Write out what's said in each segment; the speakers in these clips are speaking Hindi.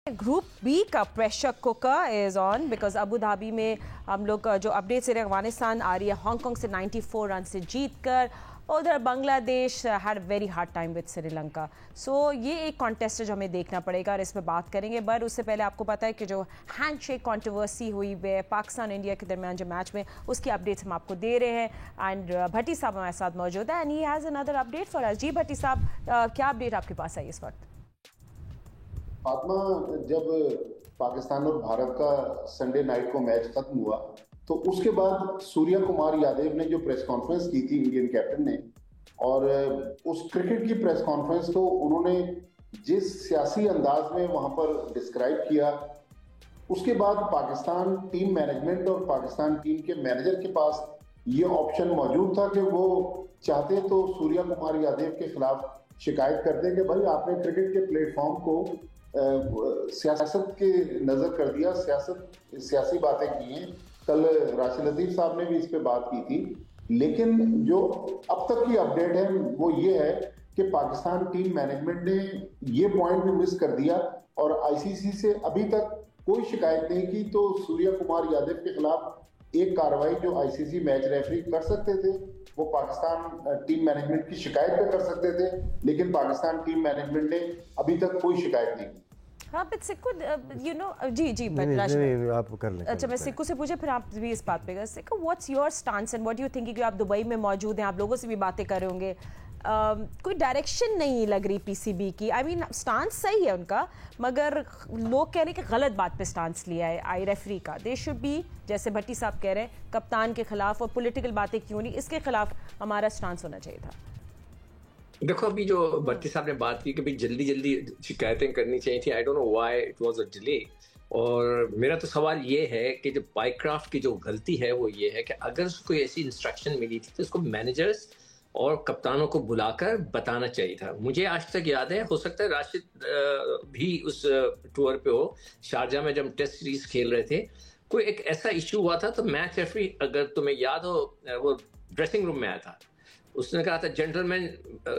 ग्रुप बी का pressure cooker is on because Abu Dhabi में हम लोग जो अपडेट से अफगानिस्तान आ रही है हांगकांग से 94 रन से जीत कर। उधर Bangladesh had very hard time with Sri Lanka. So ये एक कॉन्टेस्ट है जो हमें देखना पड़ेगा और इसमें बात करेंगे। बट उससे पहले आपको पता है कि जो हैंडशेक कंट्रोवर्सी हुई है पाकिस्तान इंडिया के दरमियान जो मैच में, उसकी अपडेट्स हम आपको दे रहे हैं। एंड भट्टी साहब हमारे साथ मौजूद है and he has another update for us. Ji Bhatti sahab, क्या अपडेट आपके पास है इस वक्त? फातिमा, जब पाकिस्तान और भारत का संडे नाइट को मैच खत्म हुआ तो उसके बाद सूर्या कुमार यादव ने जो प्रेस कॉन्फ्रेंस की थी इंडियन कैप्टन ने, और उस क्रिकेट की प्रेस कॉन्फ्रेंस को उन्होंने जिस सियासी अंदाज में वहां पर डिस्क्राइब किया, उसके बाद पाकिस्तान टीम मैनेजमेंट और पाकिस्तान टीम के मैनेजर के पास ये ऑप्शन मौजूद था कि वो चाहते तो सूर्या कुमार यादव के खिलाफ शिकायत करते कि भाई आपने क्रिकेट के प्लेटफॉर्म को सियासत के नजर कर दिया, सियासी बातें की हैं। कल राशिद लतीफ साहब ने भी इस पे बात की थी। लेकिन जो अब तक की अपडेट है वो ये है कि पाकिस्तान टीम मैनेजमेंट ने ये पॉइंट भी मिस कर दिया और आईसीसी से अभी तक कोई शिकायत नहीं की। तो सूर्या कुमार यादव के खिलाफ एक कार्रवाई जो आईसीसी मैच रेफरी कर सकते थे वो पाकिस्तान टीम मैनेजमेंट की शिकायत पे कर सकते थे, लेकिन पाकिस्तान टीम मैनेजमेंट ने अभी तक कोई शिकायत नहीं की। हाँ बट सिक्कू यू नो जी नहीं, आप कर लें। अच्छा, मैं सिक्कू से पूछे फिर आप भी इस बात पे कर। सिक्कू, what's your stance and what you think कि आप दुबई में मौजूद हैं, आप लोगों से भी बातें कर रहे होंगे, कोई डायरेक्शन नहीं लग रही पीसीबी की। आई मीन स्टांस सही है उनका, मगर लोग कह रहे हैं कि गलत बात पे स्टांस लिया है आई रेफरी का। दे शुड बी, जैसे भट्टी साहब कह रहे हैं, कप्तान के खिलाफ और पॉलिटिकल बातें क्यों नहीं, इसके खिलाफ हमारा स्टांस होना चाहिए था। देखो, अभी जो भट्टी साहब ने बात की कि भाई जल्दी जल्दी शिकायतें करनी चाहिए थी, I don't know why it was a delay. और मेरा तो सवाल ये है कि जो बायक्राफ्ट की जो गलती है वो ये है कि अगर उसको ऐसी इंस्ट्रक्शन मिली थी तो उसको मैनेजर्स और कप्तानों को बुलाकर बताना चाहिए था। मुझे आज तक याद है, हो सकता है राशिद भी उस टूर पे हो, शारजा में जब टेस्ट सीरीज खेल रहे थे, कोई एक ऐसा इशू हुआ था तो मैच रेफरी, अगर तुम्हें याद हो, वो ड्रेसिंग रूम में आया था। उसने कहा था, जेंटलमैन,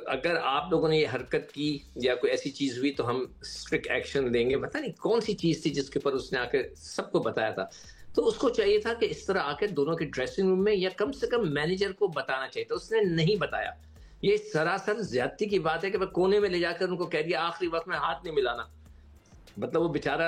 अगर आप लोगों ने ये हरकत की या कोई ऐसी चीज हुई तो हम स्ट्रिक्ट एक्शन लेंगे। पता नहीं कौन सी चीज थी जिसके ऊपर उसने आकर सबको बताया था। तो उसको चाहिए था कि इस तरह आकर दोनों के ड्रेसिंग रूम में या कम से कम मैनेजर को बताना चाहिए था, उसने नहीं बताया। ये सरासर ज्यादती की बात है कि वह कोने में ले जाकर उनको कह दिया आखिरी वक्त में हाथ नहीं मिलाना। मतलब वो बेचारा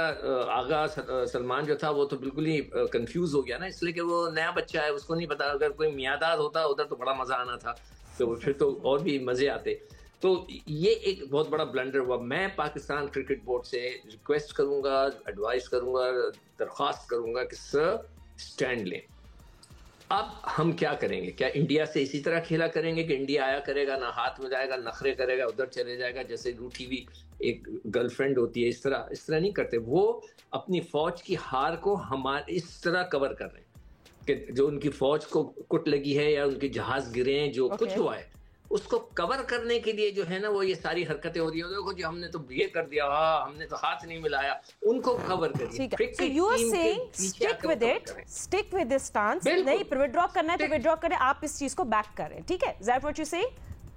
आगा सलमान जो था वो तो बिल्कुल ही कंफ्यूज हो गया ना, इसलिए कि वो नया बच्चा है, उसको नहीं पता। अगर कोई मियादाद होता उधर तो बड़ा मजा आना था, तो फिर तो और भी मजे आते। तो ये एक बहुत बड़ा ब्लंडर हुआ। मैं पाकिस्तान क्रिकेट बोर्ड से रिक्वेस्ट करूंगा, एडवाइस करूंगा, दरख्वास्त करूंगा कि सर स्टैंड लें। अब हम क्या करेंगे? क्या इंडिया से इसी तरह खेला करेंगे कि इंडिया आया करेगा, ना हाथ में जाएगा, नखरे करेगा, उधर चले जाएगा, जैसे रूठी हुई एक गर्लफ्रेंड होती है, इस तरह नहीं करते। वो अपनी फौज की हार को हमारे इस तरह कवर कर रहे हैं कि जो उनकी फौज को कुट लगी है या उनके जहाज गिरे हैं, जो कुछ हुआ है, उसको कवर करने के लिए जो है ना वो ये सारी हरकतें हो रही है। देखो जी, हमने तो ये कर दिया, हाँ हमने तो हाथ नहीं मिलाया, उनको कवर करिए। So you are saying stick with it, stick with this stance। नहीं, विड्रॉ करना है तो विड्रॉ करें, आप इस चीज को बैक करें, ठीक है? Is that what you say?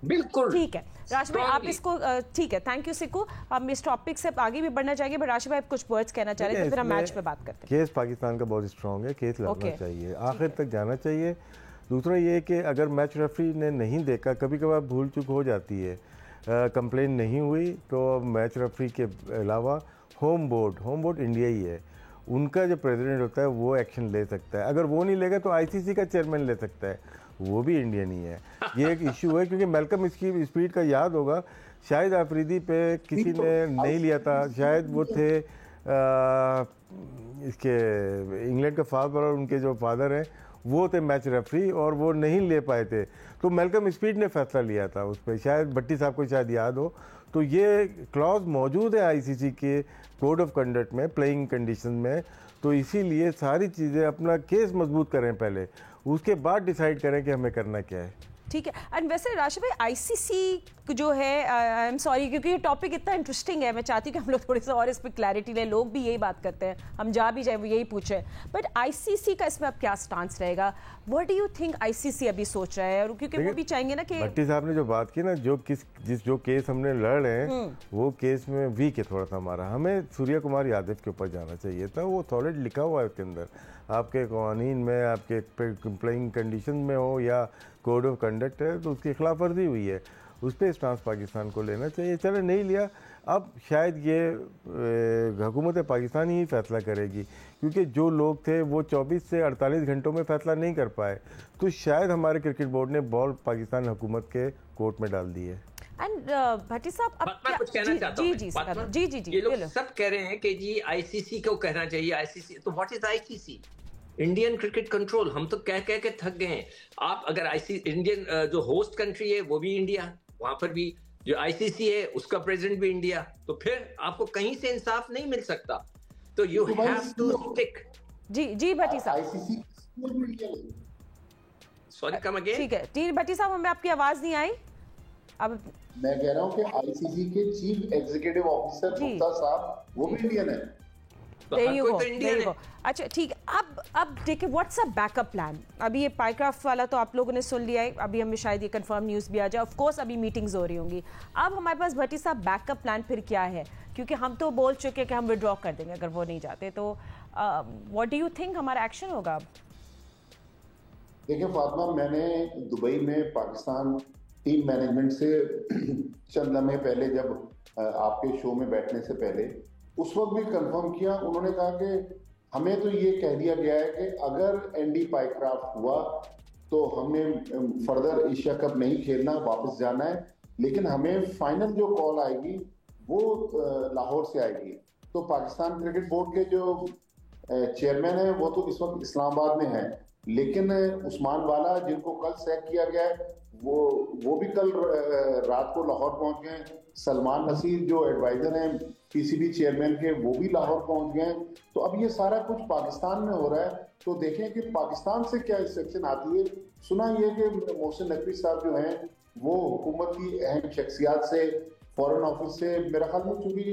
बिल्कुल ठीक है राशिद भाई, आप इसको ठीक है, थैंक यू सिक्कू। हम इस टॉपिक से आगे भी बढ़ना चाहेंगे, बट राशिद भाई आप कुछ वर्ड्स कहना चाह रहे थे, फिर हम मैच पे बात करते हैं। केस पाकिस्तान का बहुत स्ट्रांग है, केस लड़ना चाहिए, आखिर तक जाना चाहिए। दूसरा ये कि अगर मैच रेफरी ने नहीं देखा, कभी कभार भूल चूक हो जाती है, कंप्लेन नहीं हुई, तो मैच रेफरी के अलावा होम बोर्ड इंडिया ही है, उनका जो प्रेसिडेंट होता है वो एक्शन ले सकता है। अगर वो नहीं लेगा तो आईसीसी का चेयरमैन ले सकता है, वो भी इंडियन ही है। ये एक इशू है, क्योंकि मेलकम स्पीड का याद होगा, शायद आफरीदी पे किसी ने नहीं लिया था, शायद वो थे इसके इंग्लैंड का फादर, और उनके जो फादर हैं वो थे मैच रेफरी, और वो नहीं ले पाए थे, तो मेलकम स्पीड ने फैसला लिया था उस पर। शायद भट्टी साहब को शायद याद हो। तो ये क्लॉज मौजूद है आईसीसी के कोड ऑफ कंडक्ट में, प्लेइंग कंडीशन में। तो इसीलिए सारी चीज़ें, अपना केस मजबूत करें पहले, उसके बाद डिसाइड करें कि हमें करना क्या है। ठीक है। एंड वैसे राशि भाई आईसीसी जो है, आई एम सॉरी क्योंकि ये टॉपिक इतना इंटरेस्टिंग है, मैं चाहती हूँ कि हम लोग थोड़ी सा और इस पर क्लैरिटी लें, लोग भी यही बात करते हैं, हम जा भी जाए वो यही पूछे, बट आईसीसी का इसमें अब क्या स्टांस रहेगा? What do you think ICC अभी सोच रहा है? और क्योंकि वो भी चाहेंगे ना कि भट्टी साहब ने जो बात की ना, जो केस हमने लड़ रहे हैं वो केस में वीक है थोड़ा सा हमारा, हमें सूर्य कुमार यादव के ऊपर जाना चाहिए था। वो सॉलिड लिखा हुआ है उसके अंदर, आपके कानून में, आपके कंप्लेइंग कंडीशन में हो या कोड ऑफ कंडक्ट है तो उसकी खिलाफ वर्जी हुई है, उस पर स्टांस पाकिस्तान को लेना चाहिए। चलो नहीं लिया, अब शायद ये हुकूमत पाकिस्तान ही फैसला करेगी, क्योंकि जो लोग थे वो 24 से 48 घंटों में फैसला नहीं कर पाए, तो शायद हमारे क्रिकेट बोर्ड ने बॉल पाकिस्तान हुकूमत के कोर्ट में डाल दी है। एंड भट्टी साहब अब मैं कुछ कहना चाहता हूं। जी ये लोग सब कह रहे हैं कि जी आईसीसी को कहना चाहिए, आईसीसी, तो what is ICC? Indian cricket control. हम तो कह के थक गए हैं। आप अगर इंडियन जो होस्ट कंट्री है वो भी इंडिया, वहां पर भी जो आईसीसी है उसका प्रेसिडेंट भी इंडिया, तो फिर आपको कहीं से इंसाफ नहीं मिल सकता। तो यू हैव टू स्टिक। जी भट्टी साहब, आईसीसी सॉरी कम अगेन। ठीक है भट्टी साहब, हमें आपकी आवाज नहीं आई। अब मैं कह रहा हूँ कि आईसीसी के चीफ एग्जीक्यूटिव ऑफिसर गुप्ता साहब वो भी इंडियन है। There you go. अच्छा ठीक है, अब देखिए व्हाट्स अ बैकअप प्लान। अभी ये पाइक्राफ्ट वाला तो आप लोगों ने सुन लिया है, अभी हमें शायद ये कंफर्म न्यूज़ भी आ जाए। ऑफ कोर्स अभी मीटिंग्स हो रही होंगी। अब हमारे पास भट्टी साहब बैकअप प्लान फिर क्या है? क्योंकि हम तो बोल चुके हैं कि हम विड्रॉ कर देंगे अगर वो नहीं जाते, तो व्हाट डू यू थिंक हमारा एक्शन होगा अब? देखिए फातिमा, मैंने दुबई में पाकिस्तान टीम मैनेजमेंट से चंद लम्हे पहले, जब आपके शो में बैठने से पहले, उस वक्त भी कंफर्म किया। उन्होंने कहा कि हमें तो ये कह दिया गया है कि अगर एंडी पाइक्राफ्ट हुआ तो हमें फर्दर एशिया कप नहीं खेलना, वापस जाना है, लेकिन हमें फाइनल जो कॉल आएगी वो लाहौर से आएगी। तो पाकिस्तान क्रिकेट बोर्ड के जो चेयरमैन है वो तो इस वक्त इस्लामाबाद में है, लेकिन उस्मान वाला जिनको कल सैक किया गया है वो भी कल रात को लाहौर पहुंच गए। सलमान नसीर जो एडवाइजर हैं पीसीबी चेयरमैन के, वो भी लाहौर पहुंच गए। तो अब ये सारा कुछ पाकिस्तान में हो रहा है, तो देखें कि पाकिस्तान से क्या इंस्ट्रक्शन आती है। सुना ये कि मोहसिन नकवी साहब जो हैं वो हुकूमत की अहम शख्सियात से, फॉरेन ऑफिस से, मेरा ख्याल में चूंकि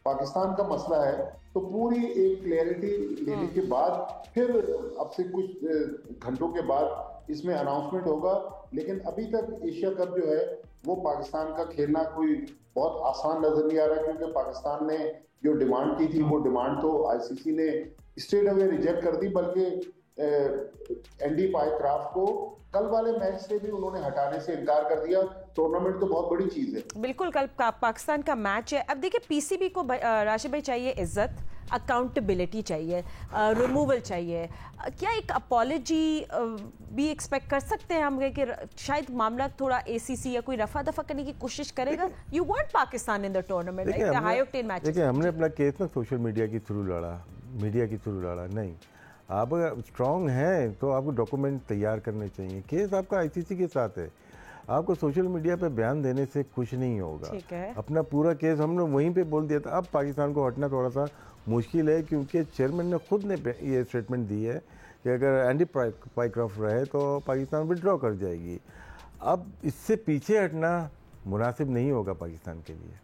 पाकिस्तान का मसला है तो पूरी एक क्लैरिटी लेने के बाद फिर अब से कुछ घंटों के बाद इसमें अनाउंसमेंट होगा। लेकिन अभी तक एशिया कप जो है वो पाकिस्तान का खेलना कोई बहुत आसान नजर नहीं आ रहा, क्योंकि पाकिस्तान ने जो डिमांड की थी वो डिमांड तो आईसीसी ने स्ट्रेट अवे रिजेक्ट कर दी, बल्कि एंडी पाइक्राफ्ट को कल वाले मैच से भी उन्होंने हटाने से इनकार कर दिया। टूर्नामेंट तो बहुत बड़ी चीज है। बिल्कुल, कल पाकिस्तान का मैच है। अब देखिए पीसीबी को राशिद भाई चाहिए इज्जत, अकाउंटेबिलिटी चाहिए, रिमूवल चाहिए। क्या एक अपॉलॉजी भी एक्सपेक्ट कर सकते हैं हम कि शायद मामला थोड़ा एसीसी या कोई रफा दफा करने की कोशिश करेगा? You want Pakistan in the tournament, high octane match. देखिए हमने अपना केस ना सोशल मीडिया के थ्रू लड़ा, मीडिया के थ्रू लड़ा नहीं। आप अगर स्ट्रांग हैं तो आपको डॉक्यूमेंट तैयार करने चाहिए। केस आपका आईसीसी के साथ है, आपको सोशल मीडिया पे बयान देने से कुछ नहीं होगा। ठीक है, अपना पूरा केस हमने वहीं पे बोल दिया था। अब पाकिस्तान को हटना थोड़ा सा मुश्किल है, क्योंकि चेयरमैन ने खुद ने ये स्टेटमेंट दी है कि अगर एंडी पाइक्राफ्ट रहे तो पाकिस्तान विड्रॉ कर जाएगी। अब इससे पीछे हटना मुनासिब नहीं होगा पाकिस्तान के लिए।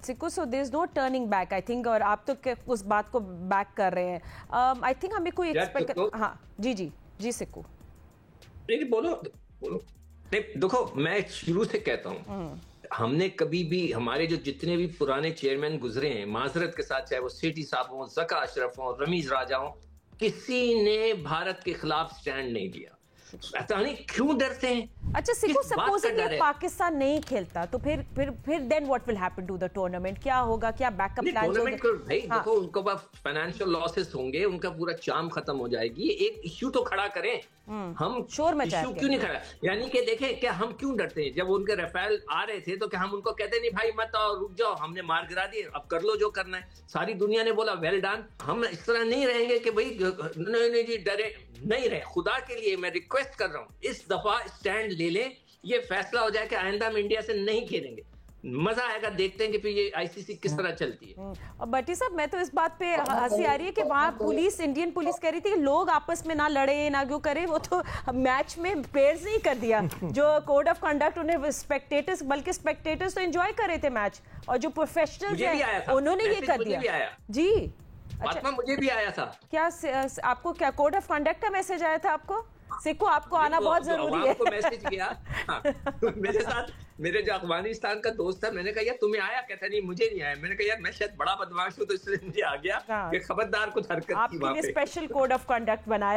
सिक्कू, so there is no turning back I think, और आप तो उस बात को बैक कर रहे हैं। आई थिंक हमें कोई एक्सपेक्ट। हाँ जी सिक्कू, नहीं बोलो। नहीं देखो, मैं शुरू से कहता हूँ हमने कभी भी, हमारे जो जितने भी पुराने चेयरमैन गुजरे हैं, माजरत के साथ, चाहे वो सेठी साहब हो, ज़का अशरफ हो, रमीज राजा हो, किसी ने भारत के खिलाफ स्टैंड नहीं लिया। ऐसा नहीं, क्यों डरते हैं? अच्छा सिक्कू, सपोजिंग पाकिस्तान नहीं खेलता तो फिर then what will happen to the tournament? क्या होगा, क्या बैकअप प्लान होगा? टूर्नामेंट को भाई देखो, उनको फाइनेंशियल लॉसेस होंगे, उनका पूरा चार्म खत्म हो जाएगी। एक इश्यू तो खड़ा करें। हम शोर में इश्यू क्यों नहीं खड़ा? यानी कि देखें, क्या हम क्यों डरते हैं? जब उनके राफेल आ रहे थे तो क्या हम उनको कहते नहीं भाई मत आओ, रुक जाओ, हमने मार गिरा दिए, अब कर लो जो करना है। सारी दुनिया ने बोला वेल डन। हम इस तरह नहीं रहेंगे कि भाई नहीं जी डरे नहीं रहे। खुदा के लिए मैं रिक्वेस्ट कर रहा हूँ, इस दफा स्टैंड ले लें, ये फैसला हो जाए कि आइंदा हम इंडिया से नहीं खेलेंगे। मजा आएगा, देखते हैं कि फिर ये आईसीसी किस तरह चलती है। और भट्टी साहब, मैं तो इस बात पे हंसी आ रही है कि वहाँ पुलिस, इंडियन पुलिस कह रही थी कि लोग आपस में ना लड़े ना क्यों करे, वो तो मैच में प्लेयर्स नहीं कर दिया जो कोड ऑफ कंडक्ट उन्हें स्पेक्टेटर्स, बल्कि स्पेक्टेटर्स तो एंजॉय कर रहे थे मैच, और जो प्रोफेशनल्स हैं उन्होंने ये कर दिया। जी अच्छा, मुझे भी आया था। क्या आपको क्या कोड ऑफ कंडक्ट का मैसेज आया था आपको? सिक्को आपको आना बहुत जरूरी है। आपको मैसेज किया। हाँ, मेरे साथ मेरे जो अफगानिस्तान का दोस्त था, मैंने कहा यार तुम्हें आया? कहता नहीं मुझे नहीं आया। मैंने कहा यार मैं शायद बड़ा बदमाश हूँ तो इसलिए मुझे आ गया कि खबरदार कुछ हरकत की वहाँ पे। स्पेशल कोड ऑफ कंडक्ट बनाया।